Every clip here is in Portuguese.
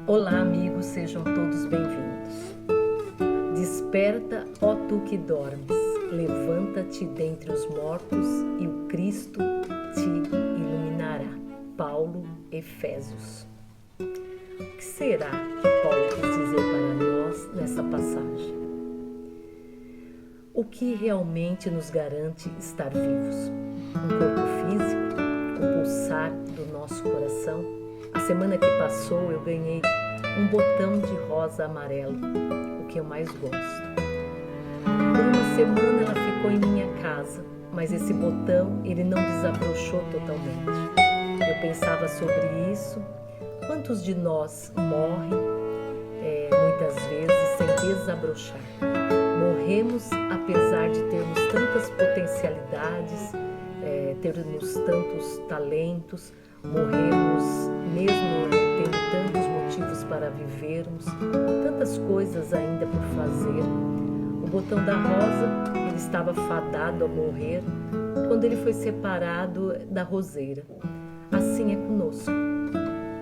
Olá, amigos, sejam todos bem-vindos. Desperta, ó tu que dormes, levanta-te dentre os mortos e o Cristo te iluminará. Paulo, Efésios. O que será que Paulo quis dizer para nós nessa passagem? O que realmente nos garante estar vivos? Um corpo físico? O pulsar do nosso coração? A semana que passou eu ganhei um botão de rosa amarelo, o que eu mais gosto. Por uma semana ela ficou em minha casa, mas esse botão ele não desabrochou totalmente. Eu pensava sobre isso. Quantos de nós morrem muitas vezes sem desabrochar? Morremos apesar de termos tantas potencialidades, termos tantos talentos, morremos mesmo tendo tantos motivos para vivermos, tantas coisas ainda por fazer. O botão da rosa, ele estava fadado a morrer quando ele foi separado da roseira. Assim é conosco.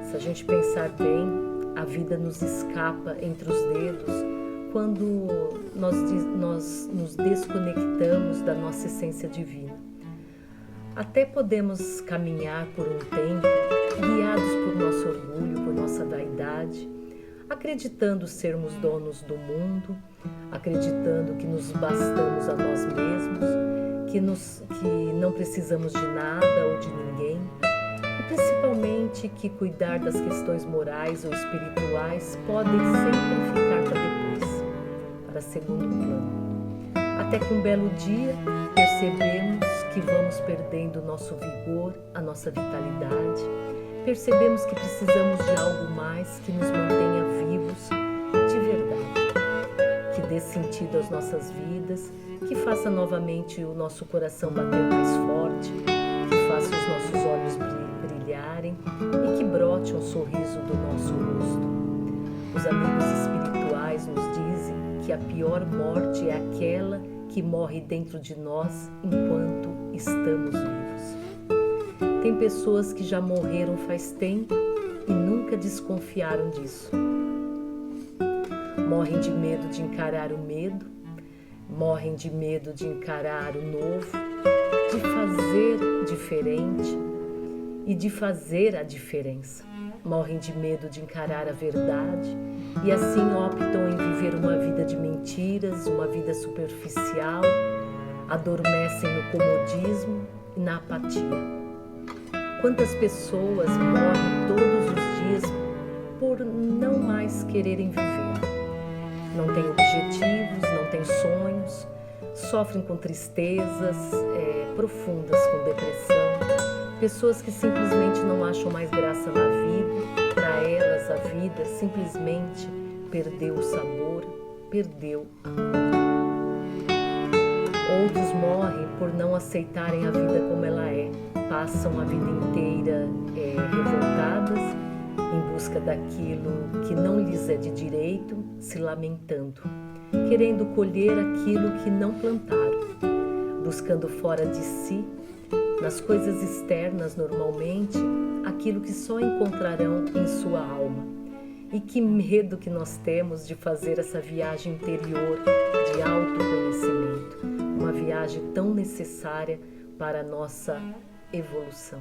Se a gente pensar bem, a vida nos escapa entre os dedos quando nós nos desconectamos da nossa essência divina. Até podemos caminhar por um tempo, guiados por nosso orgulho, por nossa vaidade, acreditando sermos donos do mundo, acreditando que nos bastamos a nós mesmos, que não precisamos de nada ou de ninguém, e principalmente que cuidar das questões morais ou espirituais podem sempre ficar para depois, para segundo plano. Até que um belo dia percebemos que vamos perdendo o nosso vigor, a nossa vitalidade, percebemos que precisamos de algo mais que nos mantenha vivos de verdade, que dê sentido às nossas vidas, que faça novamente o nosso coração bater mais forte, que faça os nossos olhos brilharem e que brote um sorriso do nosso rosto. Os amigos espirituais nos dizem que a pior morte é aquela que morre dentro de nós enquanto estamos vivos. Tem pessoas que já morreram faz tempo e nunca desconfiaram disso. Morrem de medo de encarar o medo, morrem de medo de encarar o novo, de fazer diferente e de fazer a diferença. Morrem de medo de encarar a verdade e assim optam em viver uma vida de mentiras, uma vida superficial, adormecem no comodismo e na apatia. Quantas pessoas morrem todos os dias por não mais quererem viver? Não têm objetivos, não têm sonhos, sofrem com tristezas profundas, com depressão. Pessoas que simplesmente não acham mais graça na vida, para elas a vida simplesmente perdeu o sabor, perdeu a cor. Outros morrem por não aceitarem a vida como ela é, passam a vida inteira revoltadas, em busca daquilo que não lhes é de direito, se lamentando, querendo colher aquilo que não plantaram, buscando fora de si, nas coisas externas normalmente, aquilo que só encontrarão em sua alma. E que medo que nós temos de fazer essa viagem interior de autoconhecimento, uma viagem tão necessária para a nossa evolução.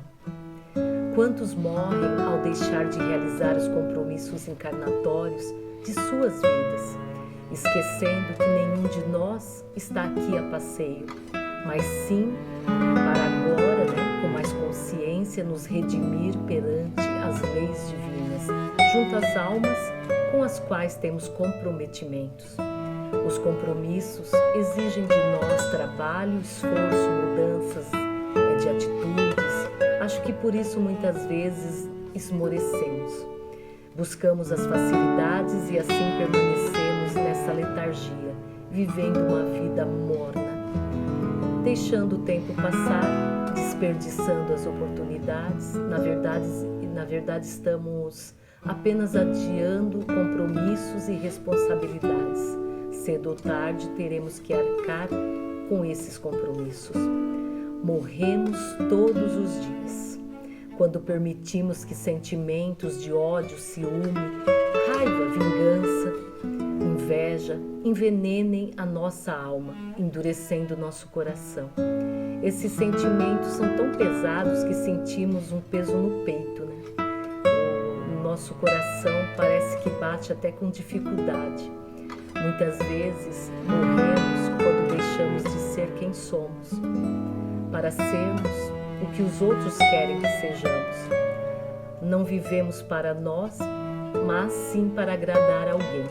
Quantos morrem ao deixar de realizar os compromissos encarnatórios de suas vidas, esquecendo que nenhum de nós está aqui a passeio, mas sim para agora, com mais consciência, nos redimir perante as leis divinas, junto às almas com as quais temos comprometimentos. Os compromissos exigem de nós trabalho, esforço, mudanças de atitudes. Acho que por isso muitas vezes esmorecemos. Buscamos as facilidades e assim permanecemos nessa letargia, vivendo uma vida morna, deixando o tempo passar, desperdiçando as oportunidades. Na verdade estamos apenas adiando compromissos e responsabilidades. Cedo ou tarde teremos que arcar com esses compromissos. Morremos todos os dias. Quando permitimos que sentimentos de ódio, ciúme, raiva, vingança, inveja envenenem a nossa alma, endurecendo nosso coração. Esses sentimentos são tão pesados que sentimos um peso no peito, né? O nosso coração parece que bate até com dificuldade. Muitas vezes morremos quando deixamos de ser quem somos, para sermos o que os outros querem que sejamos. Não vivemos para nós, mas sim para agradar alguém,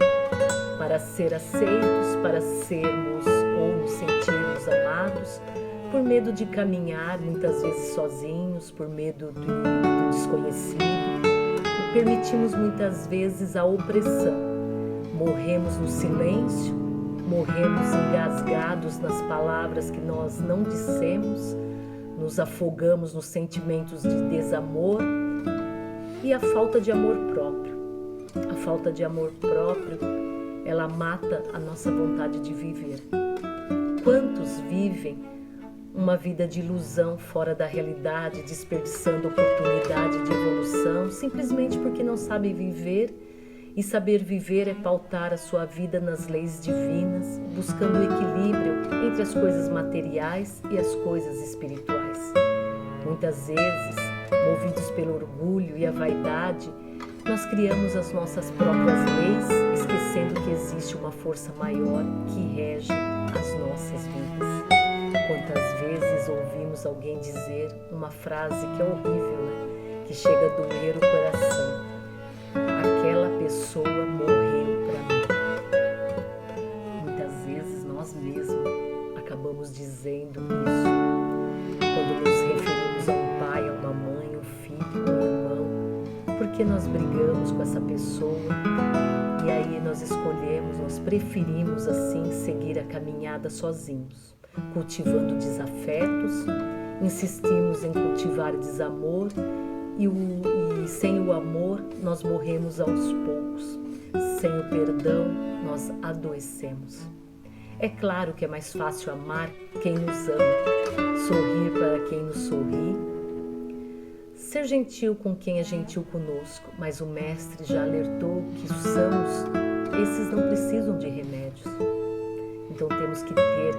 para ser aceitos, para sermos ou nos sentirmos amados, por medo de caminhar muitas vezes sozinhos, por medo do desconhecido. Permitimos muitas vezes a opressão. Morremos no silêncio, morremos engasgados nas palavras que nós não dissemos, nos afogamos nos sentimentos de desamor e a falta de amor próprio. A falta de amor próprio, ela mata a nossa vontade de viver. Quantos vivem uma vida de ilusão fora da realidade, desperdiçando oportunidade de evolução, simplesmente porque não sabem viver, e saber viver é pautar a sua vida nas leis divinas, buscando o equilíbrio entre as coisas materiais e as coisas espirituais. Muitas vezes, movidos pelo orgulho e a vaidade, nós criamos as nossas próprias leis, esquecendo que existe uma força maior que rege as nossas vidas. Quantas vezes ouvimos alguém dizer uma frase que é horrível, né? Que chega a doer o coração. Aquela pessoa morreu para mim. Muitas vezes nós mesmos acabamos dizendo isso. Quando nos referimos a um pai, a uma mãe, um filho, um irmão, porque nós brigamos com essa pessoa e aí nós escolhemos, nós preferimos assim seguir a caminhada sozinhos, cultivando desafetos, insistimos em cultivar desamor e sem o amor nós morremos aos poucos, sem o perdão nós adoecemos. É claro que é mais fácil amar quem nos ama, sorrir para quem nos sorri, ser gentil com quem é gentil conosco, mas o Mestre já alertou que esses não precisam de remédios. Então temos que ter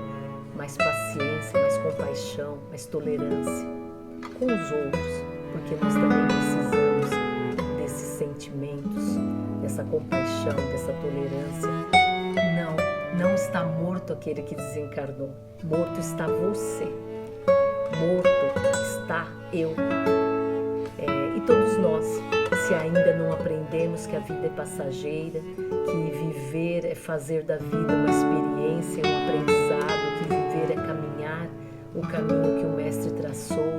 mais paciência, mais compaixão, mais tolerância com os outros, porque nós também precisamos desses sentimentos, dessa compaixão, dessa tolerância. Não está morto aquele que desencarnou, morto está você, morto está eu. E todos nós, se ainda não aprendemos que a vida é passageira, que viver é fazer da vida uma experiência, um aprendizado, que viver é caminhar o caminho que o Mestre traçou,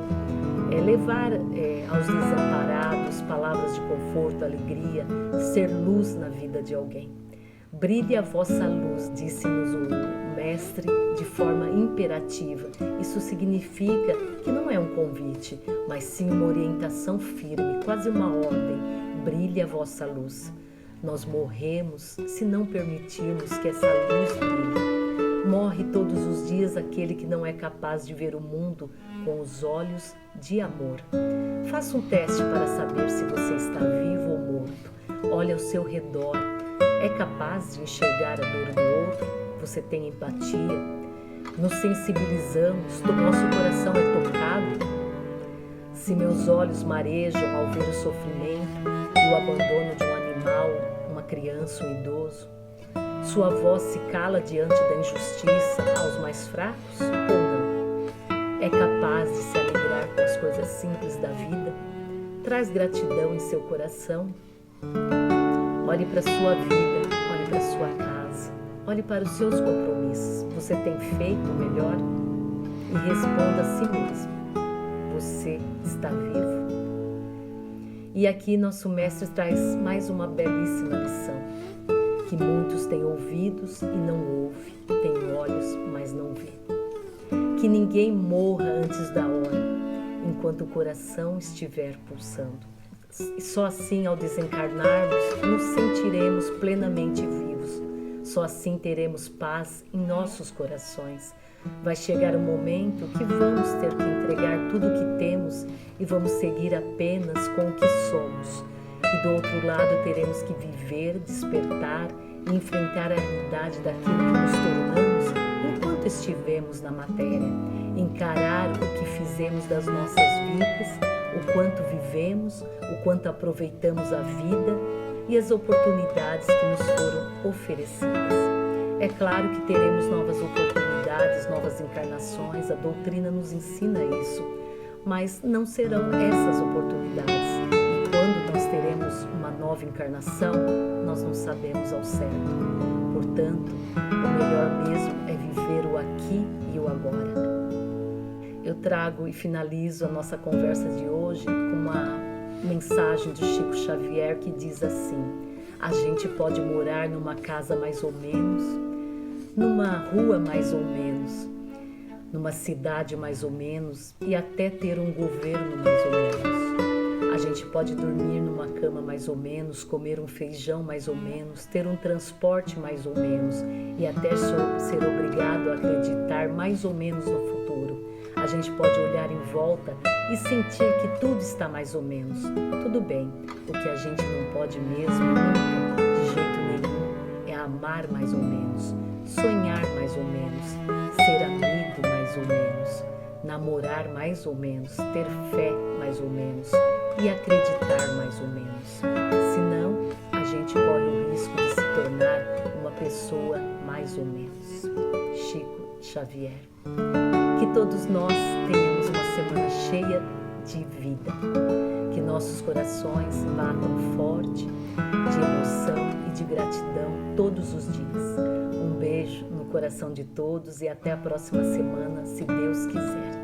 é levar aos desamparados palavras de conforto, alegria, ser luz na vida de alguém. Brilhe a vossa luz, disse-nos o Mestre de forma imperativa. Isso significa que não é um convite, mas sim uma orientação firme, quase uma ordem. Brilhe a vossa luz. Nós morremos se não permitirmos que essa luz brilhe. Morre todos os dias aquele que não é capaz de ver o mundo com os olhos de amor. Faça um teste para saber se você está vivo ou morto. Olhe ao seu redor. É capaz de enxergar a dor do outro? Você tem empatia? Nos sensibilizamos? Nosso coração é tocado? Se meus olhos marejam ao ver o sofrimento e o abandono de um animal, uma criança, um idoso, sua voz se cala diante da injustiça aos mais fracos ou não? É capaz de se alegrar com as coisas simples da vida? Traz gratidão em seu coração? Olhe para a sua vida, olhe para a sua casa, olhe para os seus compromissos. Você tem feito o melhor? E responda a si mesmo. Você está vivo? E aqui nosso Mestre traz mais uma belíssima lição. Que muitos têm ouvidos e não ouvem, têm olhos, mas não vê. Que ninguém morra antes da hora, enquanto o coração estiver pulsando. E só assim, ao desencarnarmos, nos sentiremos plenamente vivos. Só assim teremos paz em nossos corações. Vai chegar um momento que vamos ter que entregar tudo o que temos e vamos seguir apenas com o que somos. E do outro lado teremos que viver, despertar e enfrentar a realidade daquilo que nos tornamos enquanto estivemos na matéria, encarar o que fizemos das nossas vidas, o quanto vivemos, o quanto aproveitamos a vida e as oportunidades que nos foram oferecidas. É claro que teremos novas oportunidades, novas encarnações, a doutrina nos ensina isso, mas não serão essas oportunidades. E quando nós teremos uma nova encarnação, nós não sabemos ao certo. Portanto, o melhor mesmo é viver o aqui e o agora. Eu trago e finalizo a nossa conversa de hoje com uma mensagem de Chico Xavier que diz assim: a gente pode morar numa casa mais ou menos, numa rua mais ou menos, numa cidade mais ou menos e até ter um governo mais ou menos. A gente pode dormir numa cama mais ou menos, comer um feijão mais ou menos, ter um transporte mais ou menos e até ser obrigado a acreditar mais ou menos no futuro. A gente pode olhar em volta e sentir que tudo está mais ou menos. Tudo bem, o que a gente não pode mesmo, nunca, de jeito nenhum, é amar mais ou menos, sonhar mais ou menos, ser amigo mais ou menos, namorar mais ou menos, ter fé mais ou menos e acreditar mais ou menos. Senão, a gente corre o risco de se tornar uma pessoa mais ou menos. Chico Xavier. Que todos nós tenhamos uma semana cheia de vida. Que nossos corações batam forte de emoção e de gratidão todos os dias. Um beijo no coração de todos e até a próxima semana, se Deus quiser.